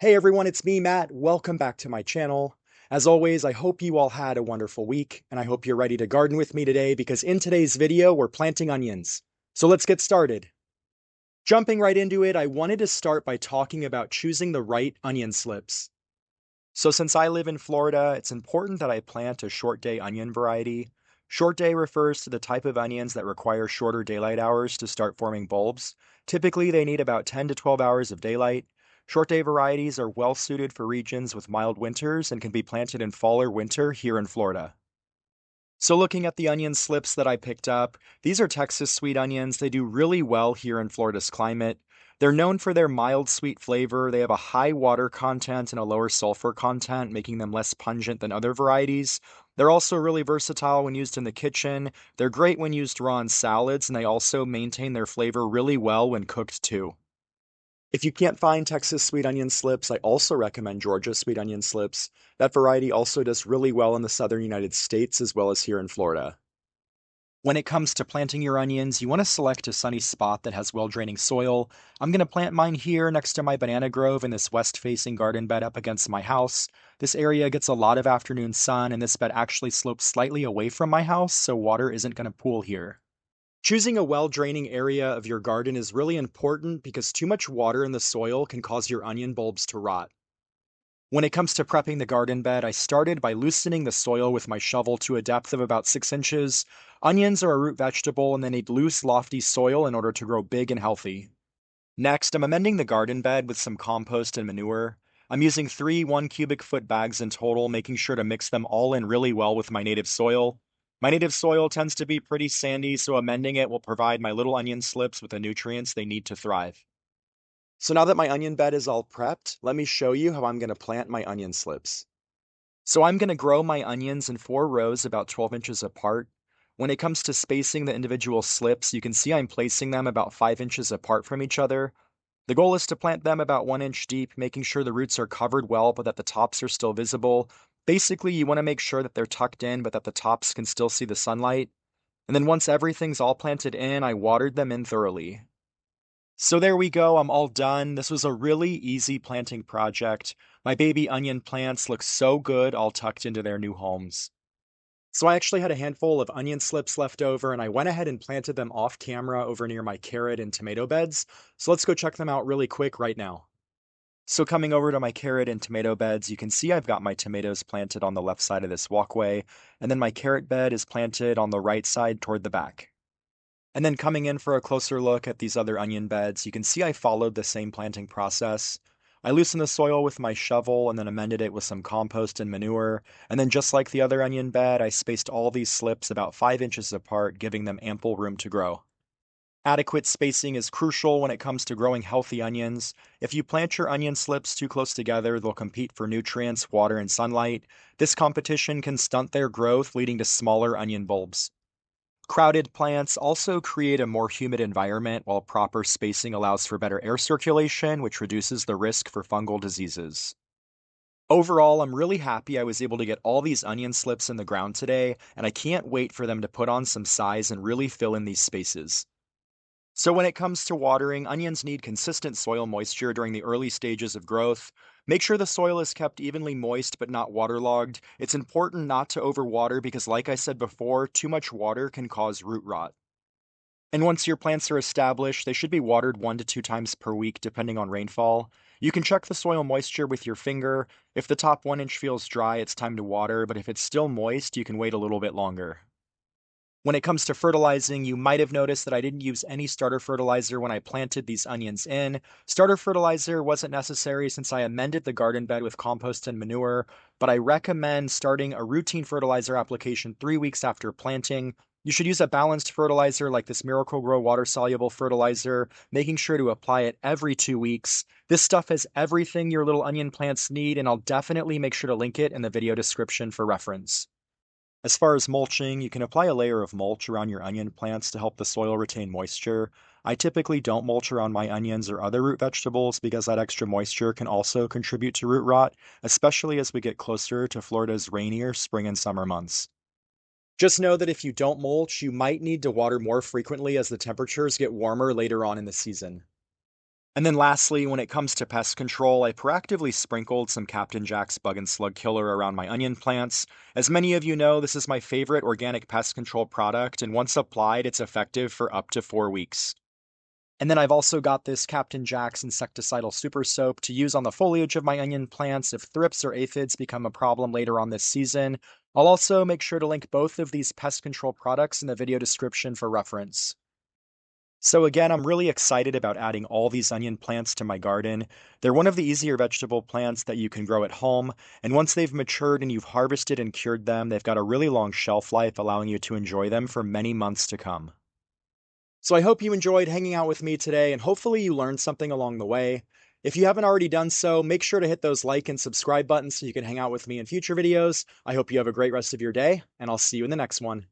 Hey everyone, it's me, Matt. Welcome back to my channel. As always, I hope you all had a wonderful week, and I hope you're ready to garden with me today because in today's video, we're planting onions. So let's get started. Jumping right into it, I wanted to start by talking about choosing the right onion slips. So since I live in Florida, it's important that I plant a short day onion variety. Short day refers to the type of onions that require shorter daylight hours to start forming bulbs. Typically, they need about 10 to 12 hours of daylight. Short day varieties are well suited for regions with mild winters and can be planted in fall or winter here in Florida. So looking at the onion slips that I picked up, these are Texas sweet onions. They do really well here in Florida's climate. They're known for their mild sweet flavor. They have a high water content and a lower sulfur content, making them less pungent than other varieties. They're also really versatile when used in the kitchen. They're great when used raw in salads, and they also maintain their flavor really well when cooked too. If you can't find Texas sweet onion slips, I also recommend Georgia sweet onion slips. That variety also does really well in the southern United States as well as here in Florida. When it comes to planting your onions, you want to select a sunny spot that has well-draining soil. I'm going to plant mine here next to my banana grove in this west-facing garden bed up against my house. This area gets a lot of afternoon sun, and this bed actually slopes slightly away from my house, so water isn't going to pool here. Choosing a well-draining area of your garden is really important because too much water in the soil can cause your onion bulbs to rot. When it comes to prepping the garden bed, I started by loosening the soil with my shovel to a depth of about 6 inches. Onions are a root vegetable and they need loose, lofty soil in order to grow big and healthy. Next, I'm amending the garden bed with some compost and manure. I'm using 3 1 cubic foot bags in total, making sure to mix them all in really well with my native soil. My native soil tends to be pretty sandy, so amending it will provide my little onion slips with the nutrients they need to thrive. So now that my onion bed is all prepped, let me show you how I'm going to plant my onion slips. So I'm going to grow my onions in 4 rows about 12 inches apart. When it comes to spacing the individual slips, you can see I'm placing them about 5 inches apart from each other. The goal is to plant them about 1 inch deep, making sure the roots are covered well but that the tops are still visible. Basically, you want to make sure that they're tucked in but that the tops can still see the sunlight. And then once everything's all planted in, I watered them in thoroughly. So there we go, I'm all done. This was a really easy planting project. My baby onion plants look so good all tucked into their new homes. So I actually had a handful of onion slips left over and I went ahead and planted them off camera over near my carrot and tomato beds. So let's go check them out really quick right now. So coming over to my carrot and tomato beds, you can see I've got my tomatoes planted on the left side of this walkway, and then my carrot bed is planted on the right side toward the back. And then coming in for a closer look at these other onion beds, you can see I followed the same planting process. I loosened the soil with my shovel and then amended it with some compost and manure. And then just like the other onion bed, I spaced all these slips about 5 inches apart, giving them ample room to grow. Adequate spacing is crucial when it comes to growing healthy onions. If you plant your onion slips too close together, they'll compete for nutrients, water, and sunlight. This competition can stunt their growth, leading to smaller onion bulbs. Crowded plants also create a more humid environment, while proper spacing allows for better air circulation, which reduces the risk for fungal diseases. Overall, I'm really happy I was able to get all these onion slips in the ground today, and I can't wait for them to put on some size and really fill in these spaces. So when it comes to watering, onions need consistent soil moisture during the early stages of growth. Make sure the soil is kept evenly moist but not waterlogged. It's important not to overwater because, like I said before, too much water can cause root rot. And once your plants are established, they should be watered 1 to 2 times per week depending on rainfall. You can check the soil moisture with your finger. If the top 1 inch feels dry, it's time to water, but if it's still moist, you can wait a little bit longer. When it comes to fertilizing, you might have noticed that I didn't use any starter fertilizer when I planted these onions in. Starter fertilizer wasn't necessary since I amended the garden bed with compost and manure, but I recommend starting a routine fertilizer application 3 weeks after planting. You should use a balanced fertilizer like this Miracle-Gro water-soluble fertilizer, making sure to apply it every 2 weeks. This stuff has everything your little onion plants need, and I'll definitely make sure to link it in the video description for reference. As far as mulching, you can apply a layer of mulch around your onion plants to help the soil retain moisture. I typically don't mulch around my onions or other root vegetables because that extra moisture can also contribute to root rot, especially as we get closer to Florida's rainier spring and summer months. Just know that if you don't mulch, you might need to water more frequently as the temperatures get warmer later on in the season. And then lastly, when it comes to pest control, I proactively sprinkled some Captain Jack's Bug and Slug Killer around my onion plants. As many of you know, this is my favorite organic pest control product, and once applied, it's effective for up to 4 weeks. And then I've also got this Captain Jack's insecticidal super soap to use on the foliage of my onion plants if thrips or aphids become a problem later on this season. I'll also make sure to link both of these pest control products in the video description for reference. So again, I'm really excited about adding all these onion plants to my garden. They're one of the easier vegetable plants that you can grow at home, and once they've matured and you've harvested and cured them, they've got a really long shelf life, allowing you to enjoy them for many months to come. So I hope you enjoyed hanging out with me today, and hopefully you learned something along the way. If you haven't already done so, make sure to hit those like and subscribe buttons so you can hang out with me in future videos. I hope you have a great rest of your day, and I'll see you in the next one.